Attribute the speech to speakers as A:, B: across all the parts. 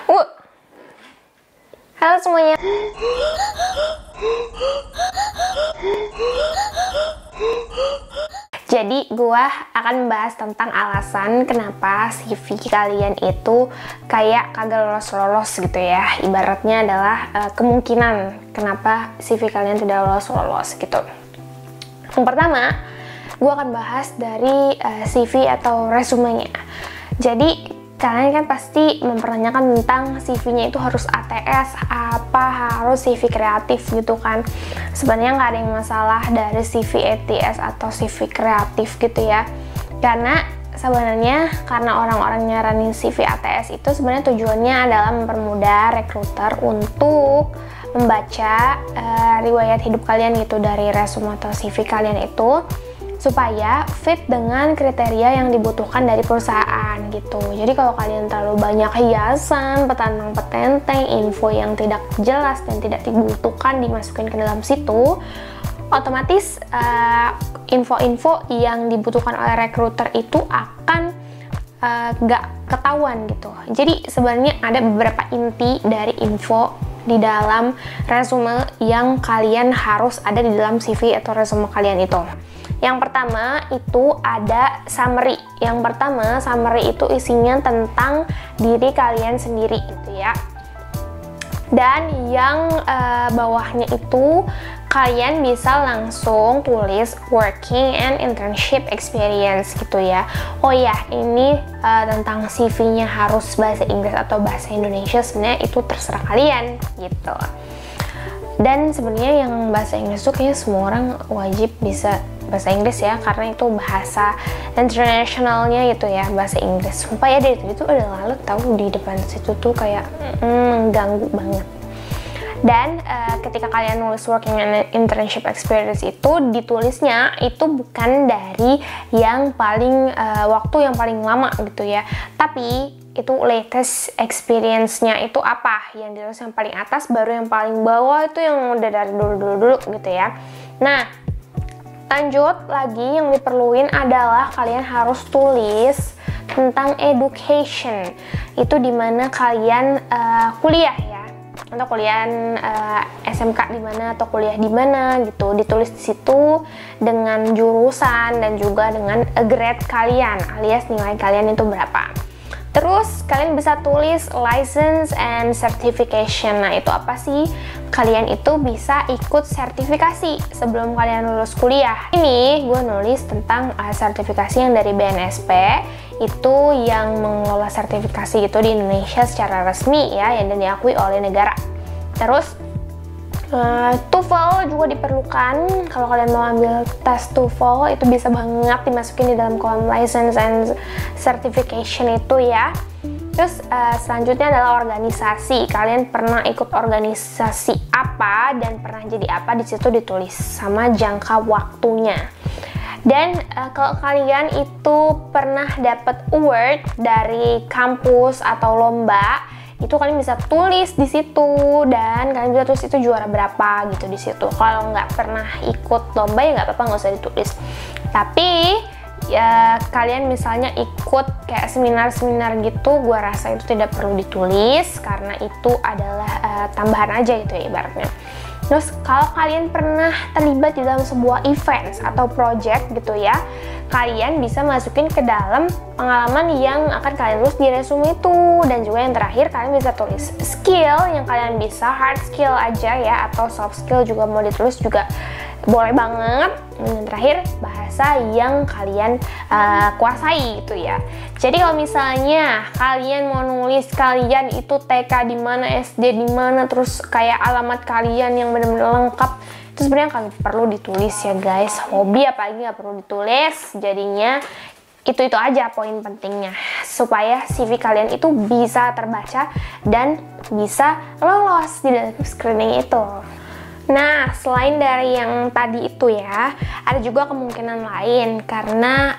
A: Uh, Halo semuanya. Jadi gua akan membahas tentang alasan kenapa CV kalian itu kayak kagak lolos-lolos gitu ya. Ibaratnya adalah kemungkinan kenapa CV kalian tidak lolos-lolos gitu. Yang pertama, gua akan bahas dari CV atau resumenya. Jadi kalian kan pasti mempertanyakan tentang CV-nya itu harus ATS, apa harus CV kreatif gitu kan. Sebenarnya nggak ada yang masalah dari CV ATS atau CV kreatif gitu ya. Karena sebenarnya karena orang-orang nyaranin CV ATS itu sebenarnya tujuannya adalah mempermudah rekruter untuk membaca riwayat hidup kalian gitu dari resume atau CV kalian itu, supaya fit dengan kriteria yang dibutuhkan dari perusahaan gitu. Jadi kalau kalian terlalu banyak hiasan, petantang-petenteng, info yang tidak jelas dan tidak dibutuhkan dimasukin ke dalam situ, otomatis info-info yang dibutuhkan oleh recruiter itu akan nggak ketahuan gitu. Jadi sebenarnya ada beberapa inti dari info di dalam resume yang kalian harus ada di dalam CV atau resume kalian itu. Yang pertama itu ada summary. Yang pertama, summary itu isinya tentang diri kalian sendiri gitu ya. Dan yang bawahnya itu kalian bisa langsung tulis working and internship experience gitu ya. Oh ya, ini tentang CV-nya harus bahasa Inggris atau bahasa Indonesia, sebenarnya itu terserah kalian gitu. Dan sebenarnya yang bahasa Inggris tuh kayaknya semua orang wajib bisa bahasa Inggris ya, karena itu bahasa internasionalnya gitu ya, bahasa Inggris. Sumpah ya, dari tadi tuh ada lalat tahu di depan situ tuh kayak mengganggu banget. Dan ketika kalian nulis working and internship experience itu, ditulisnya itu bukan dari yang paling waktu yang paling lama gitu ya, tapi itu latest experience-nya itu apa, yang ditulis yang paling atas, baru yang paling bawah itu yang udah dari dulu gitu ya. Nah, lanjut lagi yang diperluin adalah kalian harus tulis tentang education. Itu dimana kalian kuliah ya, atau kuliah SMK di mana atau kuliah di mana gitu. Ditulis di situ dengan jurusan dan juga dengan grade kalian, alias nilai kalian itu berapa. Terus kalian bisa tulis license and certification. Nah, itu apa sih? Kalian itu bisa ikut sertifikasi sebelum kalian lulus kuliah. Ini gue nulis tentang sertifikasi yang dari BNSP, itu yang mengelola sertifikasi itu di Indonesia secara resmi ya, yang diakui oleh negara. Terus TOEFL juga diperlukan. Kalau kalian mau ambil tes TOEFL itu bisa banget dimasukin di dalam kolom license and certification itu ya. Terus selanjutnya adalah organisasi. Kalian pernah ikut organisasi apa dan pernah jadi apa, di situ ditulis sama jangka waktunya. Dan kalau kalian itu pernah dapat award dari kampus atau lomba, itu kalian bisa tulis di situ, dan kalian bisa tulis itu juara berapa gitu di situ. Kalau nggak pernah ikut lomba ya nggak apa-apa, nggak usah ditulis. Tapi ya kalian misalnya ikut kayak seminar-seminar gitu, gua rasa itu tidak perlu ditulis karena itu adalah tambahan aja gitu ya ibaratnya. Terus kalau kalian pernah terlibat di dalam sebuah event atau project gitu ya, kalian bisa masukin ke dalam pengalaman yang akan kalian tulis di resume itu. Dan juga yang terakhir, kalian bisa tulis skill yang kalian bisa, hard skill aja ya, atau soft skill juga mau ditulis juga boleh banget. Dan terakhir, bahasa yang kalian kuasai gitu ya. Jadi kalau misalnya kalian mau nulis kalian itu TK di mana, SD di mana, terus kayak alamat kalian yang benar-benar lengkap, itu sebenarnya kalian perlu ditulis ya guys. Hobi apalagi nggak perlu ditulis. Jadinya itu aja poin pentingnya, supaya CV kalian itu bisa terbaca dan bisa lolos di dalam screening itu. Nah, selain dari yang tadi itu ya, ada juga kemungkinan lain karena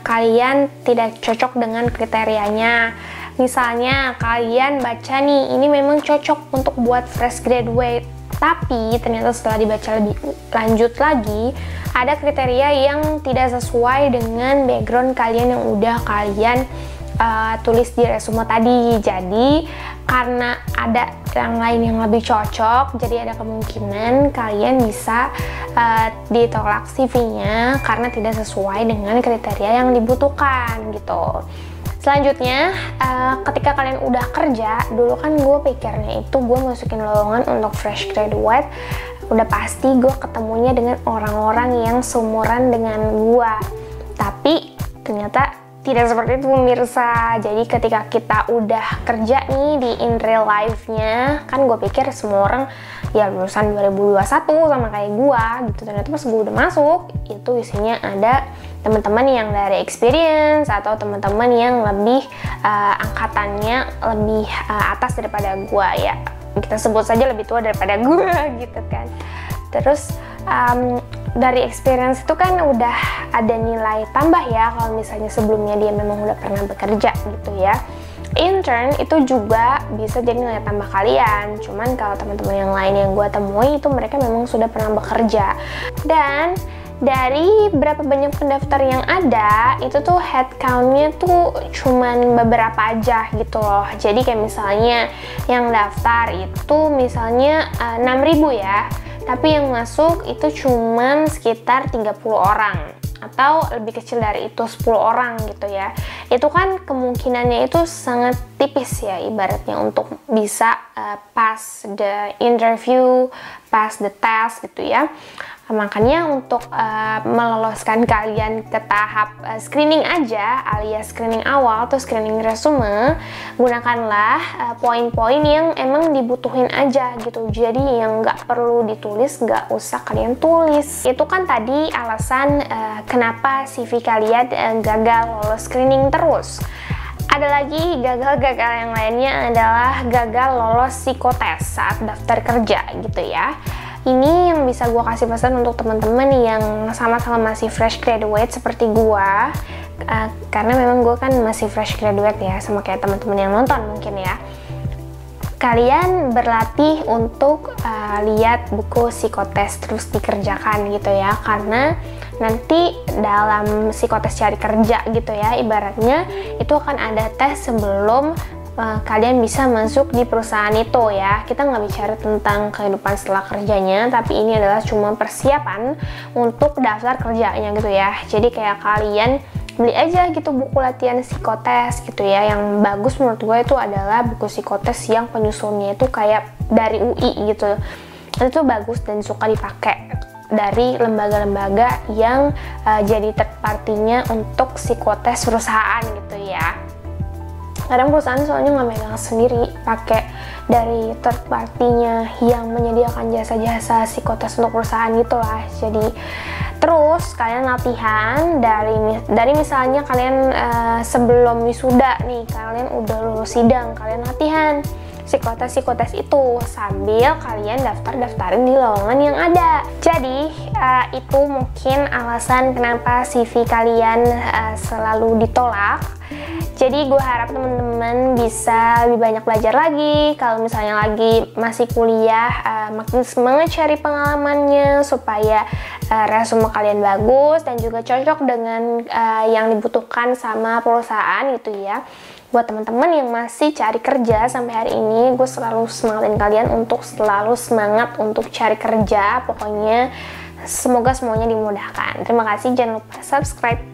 A: kalian tidak cocok dengan kriterianya. Misalnya kalian baca nih, ini memang cocok untuk buat fresh graduate, tapi ternyata setelah dibaca lebih lanjut lagi, ada kriteria yang tidak sesuai dengan background kalian yang udah kalian tulis di resume tadi. Jadi karena ada yang lain yang lebih cocok, jadi ada kemungkinan kalian bisa ditolak CV-nya karena tidak sesuai dengan kriteria yang dibutuhkan gitu. Selanjutnya, ketika kalian udah kerja, dulu kan gue pikirnya itu gue masukin lowongan untuk fresh graduate, udah pasti gue ketemunya dengan orang-orang yang seumuran dengan gue. Tapi ternyata tidak seperti itu pemirsa. Jadi ketika kita udah kerja nih di in real life-nya, kan gue pikir semua orang ya lulusan 2021 sama kayak gue gitu. Ternyata pas gue udah masuk, itu isinya ada teman-teman yang dari experience atau teman-teman yang lebih angkatannya lebih atas daripada gue, ya kita sebut saja lebih tua daripada gue gitu kan. Terus dari experience itu kan udah ada nilai tambah ya kalau misalnya sebelumnya dia memang udah pernah bekerja gitu ya. Intern itu juga bisa jadi nilai tambah kalian, cuman kalau teman-teman yang lain yang gue temui itu mereka memang sudah pernah bekerja. Dan dari berapa banyak pendaftar yang ada, itu tuh headcount-nya tuh cuman beberapa aja gitu loh. Jadi kayak misalnya yang daftar itu misalnya 6.000 ya, tapi yang masuk itu cuman sekitar 30 orang atau lebih kecil dari itu 10 orang gitu ya. Itu kan kemungkinannya itu sangat tipis ya ibaratnya untuk bisa pass the interview, pass the test gitu ya. Makanya untuk meloloskan kalian ke tahap screening aja alias screening awal atau screening resume, gunakanlah poin-poin yang emang dibutuhin aja gitu. Jadi yang nggak perlu ditulis nggak usah kalian tulis. Itu kan tadi alasan kenapa CV kalian gagal lolos screening terus. Ada lagi gagal-gagal yang lainnya adalah gagal lolos psikotes saat daftar kerja gitu ya. Ini yang bisa gue kasih pesan untuk teman-teman yang sama-sama masih fresh graduate seperti gue, karena memang gue kan masih fresh graduate ya, sama kayak teman-teman yang nonton mungkin ya. Kalian berlatih untuk lihat buku psikotes terus dikerjakan gitu ya, karena nanti dalam psikotes cari kerja gitu ya, ibaratnya itu akan ada tes sebelum kalian bisa masuk di perusahaan itu ya. Kita nggak bicara tentang kehidupan setelah kerjanya, tapi ini adalah cuma persiapan untuk daftar kerjanya gitu ya. Jadi kayak kalian beli aja gitu buku latihan psikotes gitu ya. Yang bagus menurut gue itu adalah buku psikotes yang penyusunnya itu kayak dari UI gitu. Itu bagus dan suka dipakai dari lembaga-lembaga yang jadi third party-nya untuk psikotes perusahaan gitu ya. Kadang perusahaan soalnya nggak megang sendiri, pakai dari third party-nya yang menyediakan jasa-jasa psikotes untuk perusahaan gitulah. Jadi terus kalian latihan dari misalnya kalian sebelum wisuda nih, kalian udah lulus sidang, kalian latihan psikotes itu sambil kalian daftarin di lowongan yang ada. Jadi itu mungkin alasan kenapa CV kalian selalu ditolak. Jadi gue harap teman-teman bisa lebih banyak belajar lagi. Kalau misalnya lagi masih kuliah, makin semangat cari pengalamannya supaya resume kalian bagus dan juga cocok dengan yang dibutuhkan sama perusahaan gitu ya. Buat teman-teman yang masih cari kerja sampai hari ini, gue selalu semangatin kalian untuk selalu semangat untuk cari kerja. Pokoknya semoga semuanya dimudahkan. Terima kasih, jangan lupa subscribe.